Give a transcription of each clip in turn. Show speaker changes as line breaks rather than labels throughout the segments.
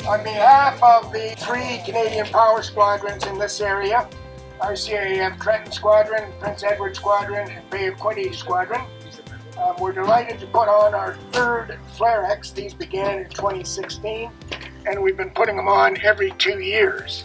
On behalf of the 3 Canadian power squadrons in this area, RCAF Trenton Squadron, Prince Edward Squadron, and Bay of Quinte Squadron, we're delighted to put on our 3rd Flare-X. These began in 2016, and we've been putting them on every 2 years.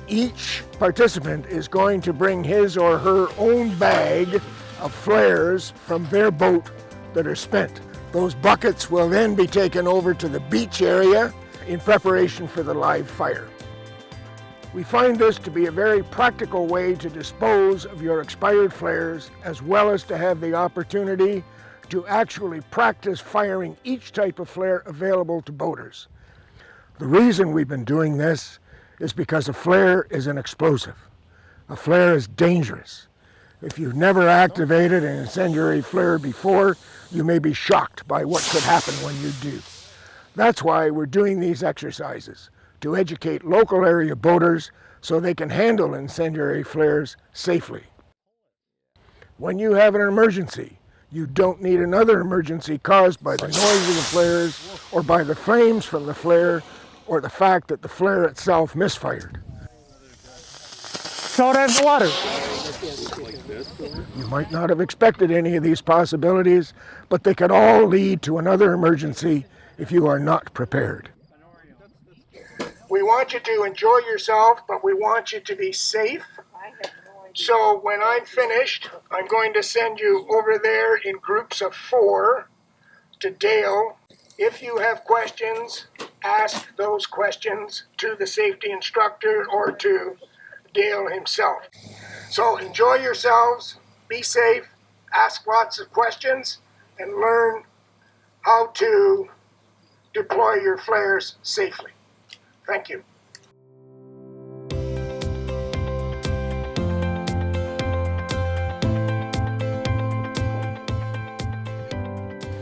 Each participant is going to bring his or her own bag of flares from their boat that are spent. Those buckets will then be taken over to the beach area in preparation for the live fire. We find this to be a very practical way to dispose of your expired flares, as well as to have the opportunity to actually practice firing each type of flare available to boaters. The reason we've been doing this is because a flare is an explosive. A flare is dangerous. If you've never activated an incendiary flare before, you may be shocked by what could happen when you do. That's why we're doing these exercises, to educate local area boaters so they can handle incendiary flares safely. When you have an emergency, you don't need another emergency caused by the noise of the flares or by the flames from the flare or the fact that the flare itself misfired.
So does water.
You might not have expected any of these possibilities, but they could all lead to another emergency if you are not prepared. We want you to enjoy yourself, but we want you to be safe. So when I'm finished, I'm going to send you over there in groups of 4 to Dale. If you have questions, ask those questions to the safety instructor or to Dale himself. So enjoy yourselves, be safe, ask lots of questions, and learn how to deploy your flares safely. Thank you.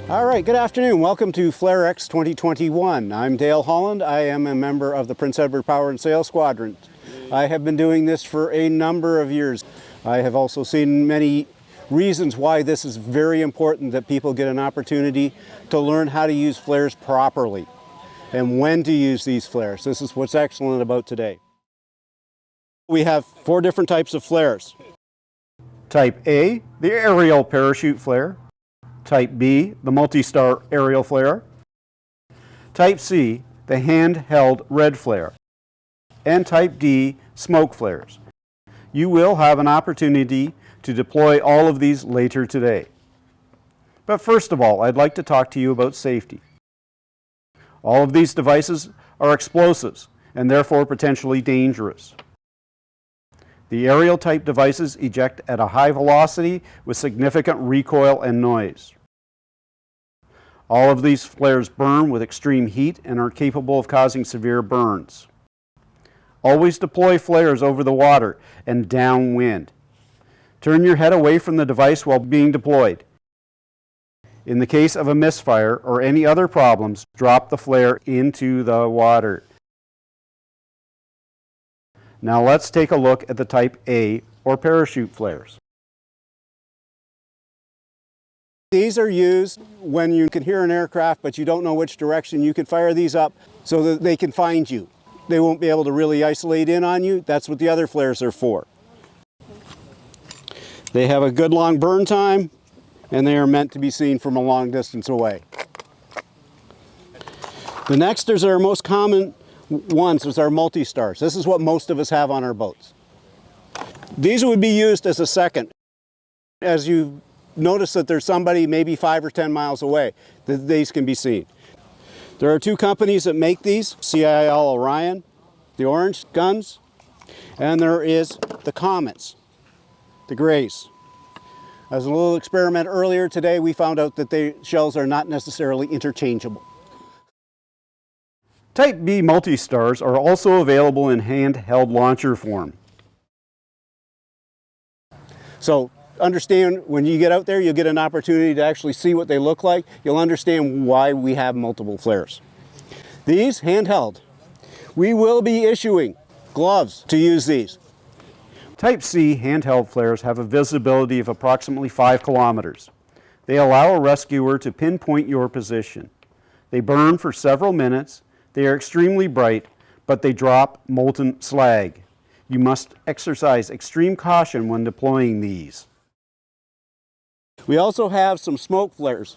All right, good afternoon. Welcome to Flare-X 2021. I'm Dale Holland. I am a member of the Prince Edward Power and Sail Squadron. I have been doing this for a number of years. I have also seen many reasons why this is very important, that people get an opportunity to learn how to use flares properly and when to use these flares. This is what's excellent about today. We have 4 different types of flares.
Type A, the aerial parachute flare. Type B, the multi-star aerial flare. Type C, the handheld red flare. And Type D, smoke flares. You will have an opportunity to deploy all of these later today. But first of all, I'd like to talk to you about safety. All of these devices are explosives and therefore potentially dangerous. The aerial type devices eject at a high velocity with significant recoil and noise. All of these flares burn with extreme heat and are capable of causing severe burns. Always deploy flares over the water and downwind. Turn your head away from the device while being deployed. In the case of a misfire or any other problems, drop the flare into the water. Now let's take a look at the Type A or parachute flares.
These are used when you can hear an aircraft but you don't know which direction. You can fire these up so that they can find you. They won't be able to really isolate in on you. That's what the other flares are for. They have a good long burn time, and they are meant to be seen from a long distance away. The next is our most common ones, is our multi-stars. This is what most of us have on our boats. These would be used as a second. As you notice that there's somebody maybe 5 or 10 miles away, these can be seen. There are 2 companies that make these, CIL Orion, the orange guns, and there is the Comets, the grays. As a little experiment earlier today, we found out that the shells are not necessarily interchangeable.
Type B multi-stars are also available in handheld launcher form.
So understand, when you get out there, you'll get an opportunity to actually see what they look like. You'll understand why we have multiple flares. These, handheld. We will be issuing gloves to use these.
Type C handheld flares have a visibility of approximately 5 kilometers. They allow a rescuer to pinpoint your position. They burn for several minutes. They are extremely bright, but they drop molten slag. You must exercise extreme caution when deploying these.
We also have some smoke flares.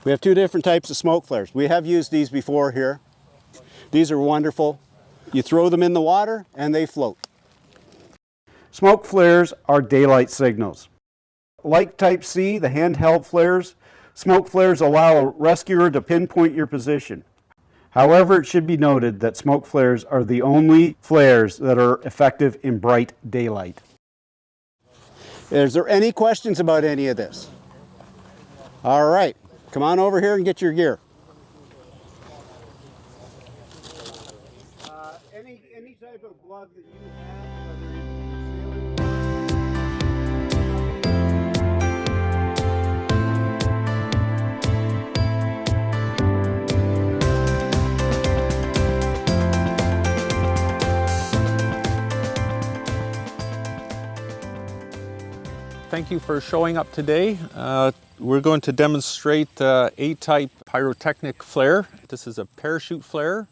We have two different types of smoke flares. We have used these before here. These are wonderful. You throw them in the water and they float.
Smoke flares are daylight signals. Like Type C, the handheld flares, smoke flares allow a rescuer to pinpoint your position. However, it should be noted that smoke flares are the only flares that are effective in bright daylight.
Is there any questions about any of this? All right, come on over here and get your gear. Any type of glove that you
Thank you for showing up today. We're going to demonstrate A-type pyrotechnic flare. This is a parachute flare.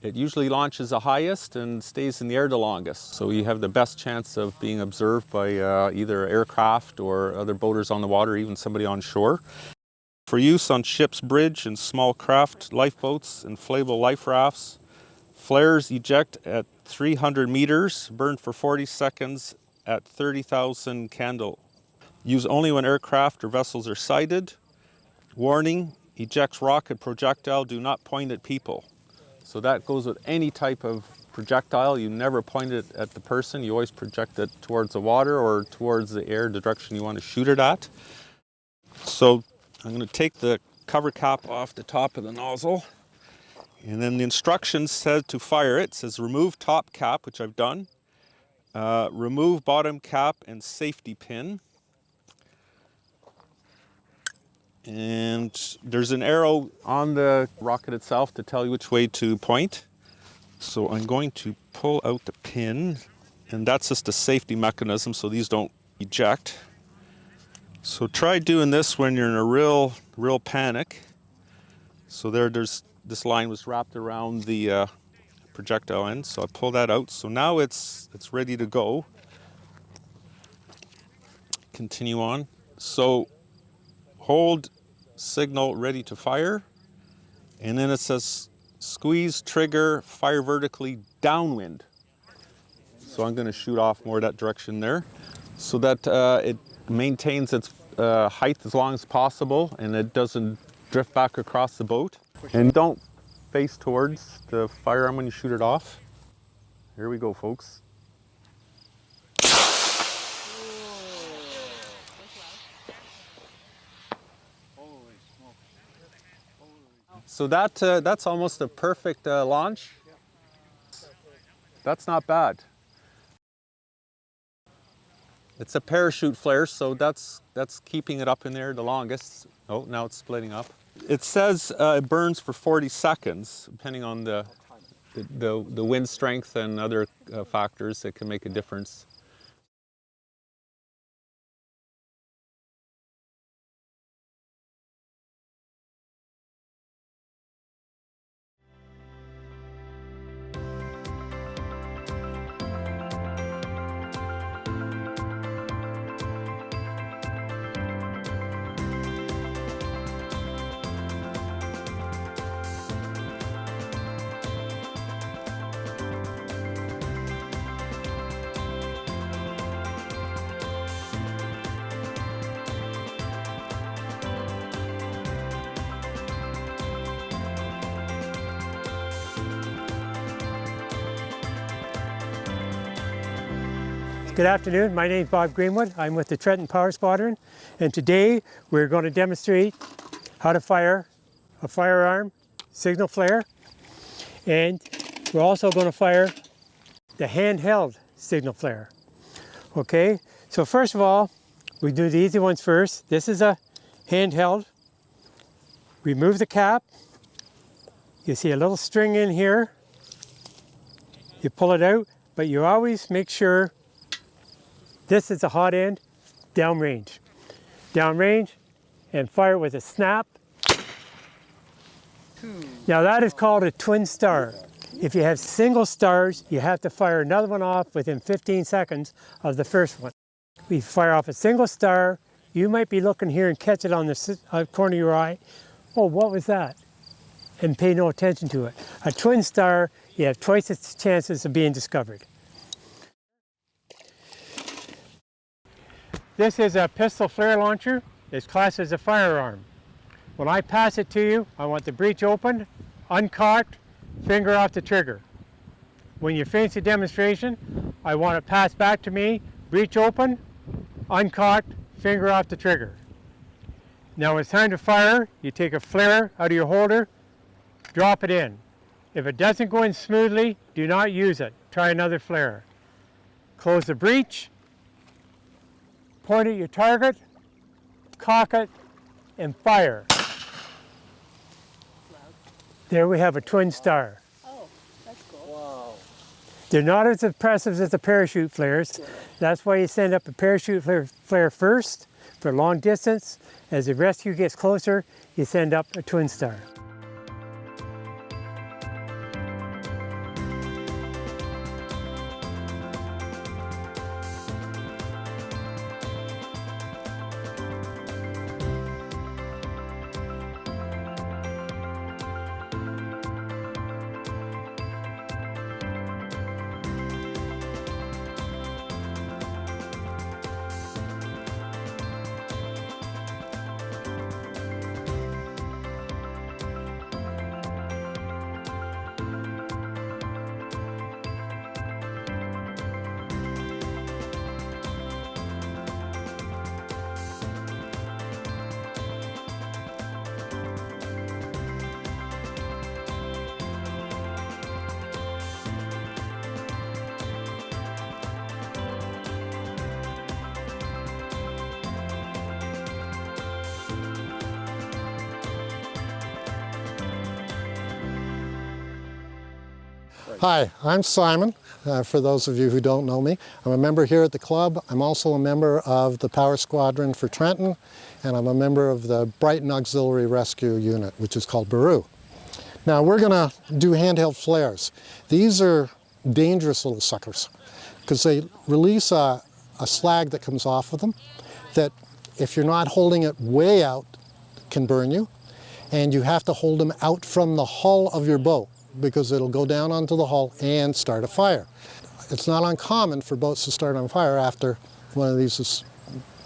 It usually launches the highest and stays in the air the longest. So you have the best chance of being observed by either aircraft or other boaters on the water, even somebody on shore. For use on ship's bridge and small craft, lifeboats, inflatable life rafts, flares eject at 300 meters, burn for 40 seconds at 30,000 candle. Use only when aircraft or vessels are sighted. Warning, ejects rocket projectile, do not point at people. So that goes with any type of projectile. You never point it at the person. You always project it towards the water or towards the air, the direction you want to shoot it at. So I'm going to take the cover cap off the top of the nozzle. And then the instructions says to fire it. It says remove top cap, which I've done. Remove bottom cap and safety pin. And there's an arrow on the rocket itself to tell you which way to point. So I'm going to pull out the pin, and that's just a safety mechanism so these don't eject. So try doing this when you're in a real panic. So there's this line was wrapped around the projectile end, so I pull that out. So now it's ready to go. Continue on. So hold signal ready to fire, and then it says squeeze trigger, fire vertically downwind. So I'm going to shoot off more that direction there so that it maintains its height as long as possible and it doesn't drift back across the boat. And don't face towards the firearm when you shoot it off. Here we go, folks. So that's almost a perfect launch. That's not bad. It's a parachute flare, so that's keeping it up in there the longest. Oh, now it's splitting up. It says it burns for 40 seconds, depending on the wind strength and other factors that can make a difference.
Good afternoon, my name is Bob Greenwood. I'm with the Trenton Power Squadron, and today we're going to demonstrate how to fire a firearm signal flare, and we're also going to fire the handheld signal flare. Okay, so first of all, we do the easy ones first. This is a handheld. Remove the cap. You see a little string in here. You pull it out, but you always make sure this is the hot end, downrange. downrange, and fire with a snap. Now that is called a twin star. If you have single stars, you have to fire another one off within 15 seconds of the first one. If you fire off a single star, you might be looking here and catch it on the corner of your eye. Oh, what was that? And pay no attention to it. A twin star, you have twice its chances of being discovered. This is a pistol flare launcher. It's classed as a firearm. When I pass it to you, I want the breech open, uncocked, finger off the trigger. When you finish the demonstration, I want it passed back to me, breech open, uncocked, finger off the trigger. Now when it's time to fire, you take a flare out of your holder, drop it in. If it doesn't go in smoothly, do not use it. Try another flare. Close the breech, point at your target, cock it, and fire. There we have a twin star.
Oh, that's cool. Wow.
They're not as impressive as the parachute flares. That's why you send up a parachute flare first for long distance. As the rescue gets closer, you send up a twin star.
Hi, I'm Simon. For those of you who don't know me, I'm a member here at the club. I'm also a member of the Power Squadron for Trenton, and I'm a member of the Brighton Auxiliary Rescue Unit, which is called Baru. Now we're going to do handheld flares. These are dangerous little suckers because they release a slag that comes off of them that, if you're not holding it way out, can burn you, and you have to hold them out from the hull of your boat, because it'll go down onto the hull and start a fire. It's not uncommon for boats to start on fire after one of these has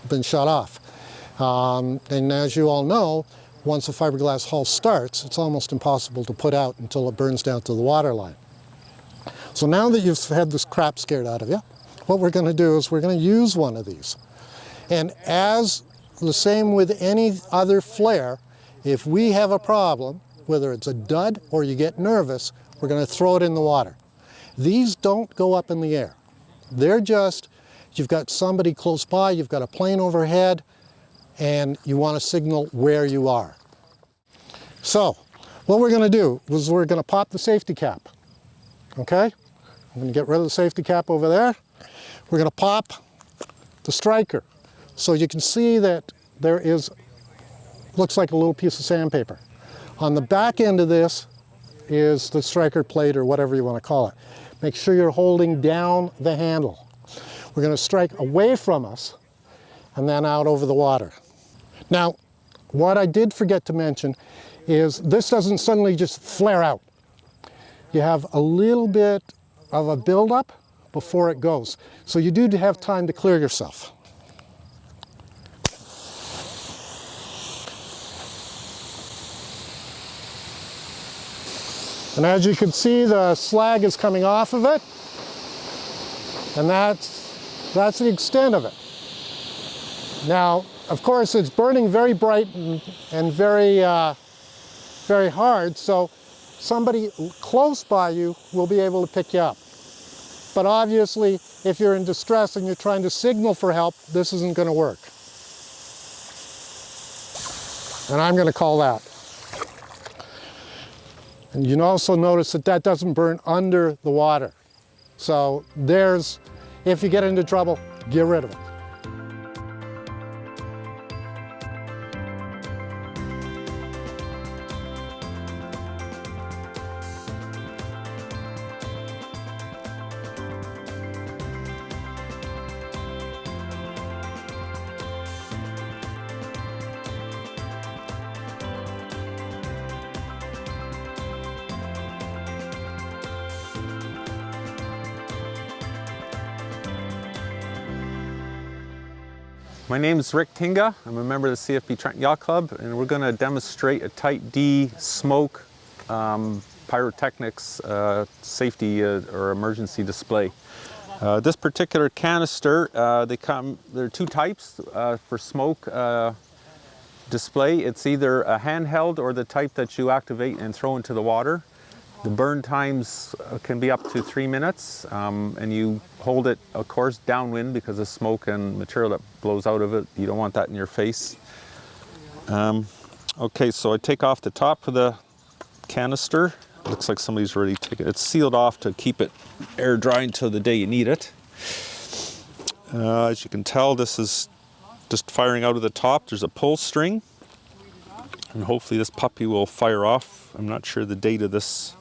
been shut off. And as you all know, once a fiberglass hull starts, it's almost impossible to put out until it burns down to the water line. So now that you've had this crap scared out of you, what we're going to do is we're going to use one of these. And as the same with any other flare, if we have a problem, whether it's a dud or you get nervous, we're going to throw it in the water. These don't go up in the air. They're just, you've got somebody close by, you've got a plane overhead, and you want to signal where you are. So, what we're going to do is we're going to pop the safety cap. Okay? I'm going to get rid of the safety cap over there. We're going to pop the striker. So you can see that there is, looks like a little piece of sandpaper. On the back end of this is the striker plate, or whatever you want to call it. Make sure you're holding down the handle. We're going to strike away from us and then out over the water. Now, what I did forget to mention is this doesn't suddenly just flare out. You have a little bit of a buildup before it goes. So you do have time to clear yourself. And as you can see, the slag is coming off of it, and that's the extent of it. Now, of course, it's burning very bright and very, very hard, so somebody close by you will be able to pick you up. But obviously, if you're in distress and you're trying to signal for help, this isn't going to work. And I'm going to call that. And you can also notice that that doesn't burn under the water. So there's, if you get into trouble, get rid of it.
My name is Rick Tinga. I'm a member of the CFB Trenton Yacht Club, and we're going to demonstrate a Type D smoke pyrotechnics safety or emergency display. This particular canister, there are two types for smoke display. It's either a handheld or the type that you activate and throw into the water. The burn times can be up to 3 minutes, and you hold it, of course, downwind because of smoke and material that blows out of it. You don't want that in your face. Okay, so I take off the top of the canister. Looks like somebody's already taken it. It's sealed off to keep it air dry until the day you need it. As you can tell, this is just firing out of the top. There's a pull string, and hopefully this puppy will fire off. I'm not sure the date of this.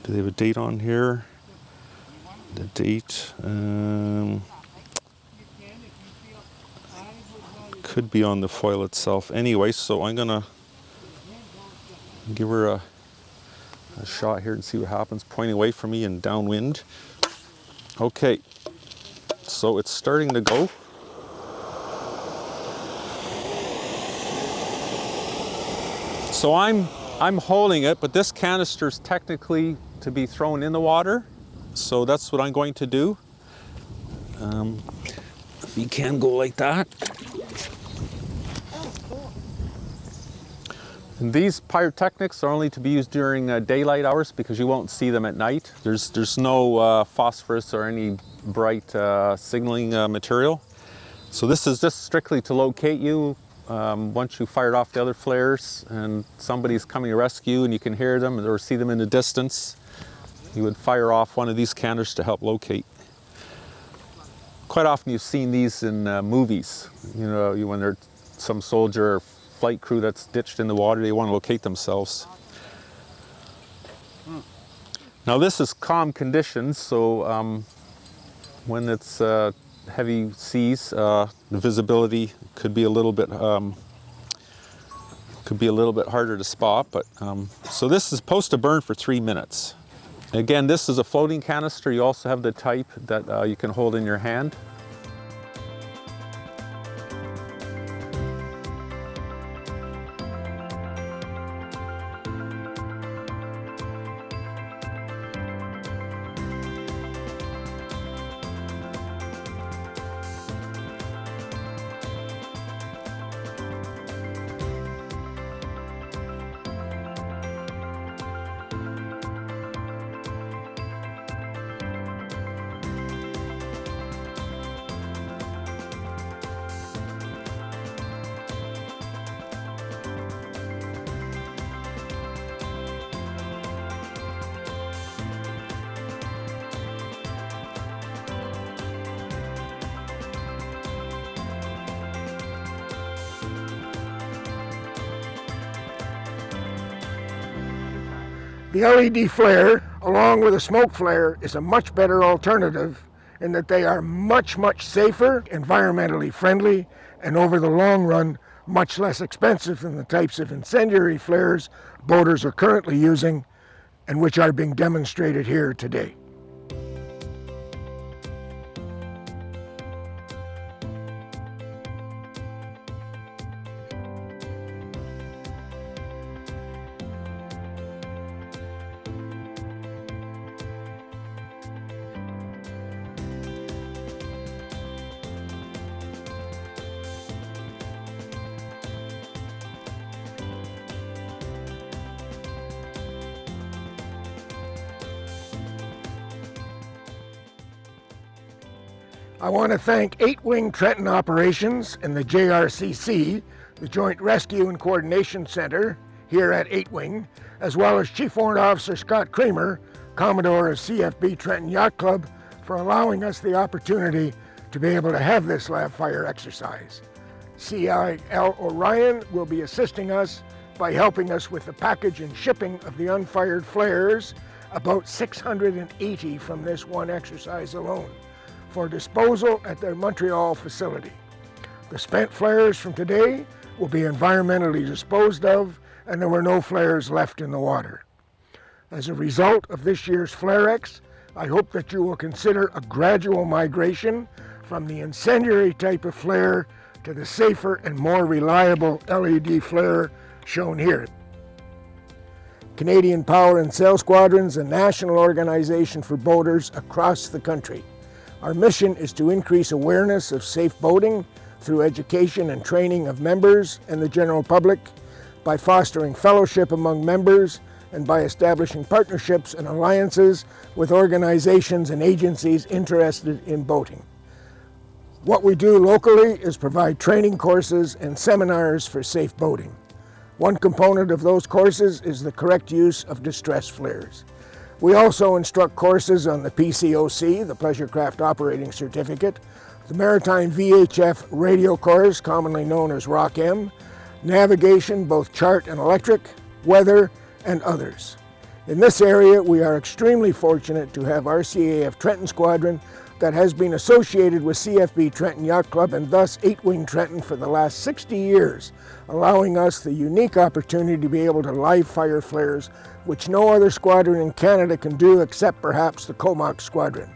Do they have a date on here? The date could be on the foil itself. Anyway, so I'm gonna give her a shot here and see what happens. Pointing away from me and downwind. Okay, so it's starting to go. So I'm holding it, but this canister is technically to be thrown in the water, so that's what I'm going to do. If you can go like that. And these pyrotechnics are only to be used during daylight hours because you won't see them at night. There's no phosphorus or any bright signaling material. So this is just strictly to locate you. Once you fired off the other flares and somebody's coming to rescue and you can hear them or see them in the distance, you would fire off one of these canisters to help locate. Quite often you've seen these in movies. You know, when there's some soldier or flight crew that's ditched in the water, they want to locate themselves. Now this is calm conditions, so when it's heavy seas, the visibility could be a little bit harder to spot. But so this is supposed to burn for 3 minutes. Again, this is a floating canister. You also have the type that you can hold in your hand.
The LED flare, along with a smoke flare, is a much better alternative in that they are much, much safer, environmentally friendly, and over the long run, much less expensive than the types of incendiary flares boaters are currently using and which are being demonstrated here today. I want to thank 8-Wing Trenton Operations and the JRCC, the Joint Rescue and Coordination Center here at 8-Wing, as well as Chief Warrant Officer Scott Creamer, Commodore of CFB Trenton Yacht Club, for allowing us the opportunity to be able to have this live fire exercise. CIL Orion will be assisting us by helping us with the package and shipping of the unfired flares, about 680 from this one exercise alone, for disposal at their Montreal facility. The spent flares from today will be environmentally disposed of, and there were no flares left in the water. As a result of this year's FlareX, I hope that you will consider a gradual migration from the incendiary type of flare to the safer and more reliable LED flare shown here. Canadian Power and Sail Squadron is a national organization for boaters across the country. Our mission is to increase awareness of safe boating through education and training of members and the general public, by fostering fellowship among members, and by establishing partnerships and alliances with organizations and agencies interested in boating. What we do locally is provide training courses and seminars for safe boating. One component of those courses is the correct use of distress flares. We also instruct courses on the PCOC, the Pleasure Craft Operating Certificate, the Maritime VHF radio course, commonly known as ROC-M, navigation, both chart and electric, weather, and others. In this area, we are extremely fortunate to have RCAF Trenton Squadron that has been associated with CFB Trenton Yacht Club and thus 8-Wing Trenton for the last 60 years, allowing us the unique opportunity to be able to live fire flares, which no other squadron in Canada can do except perhaps the Comox Squadron.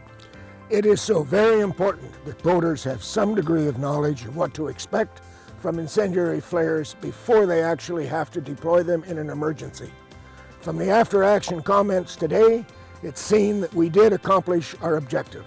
It is so very important that boaters have some degree of knowledge of what to expect from incendiary flares before they actually have to deploy them in an emergency. From the after-action comments today, it's seen that we did accomplish our objective.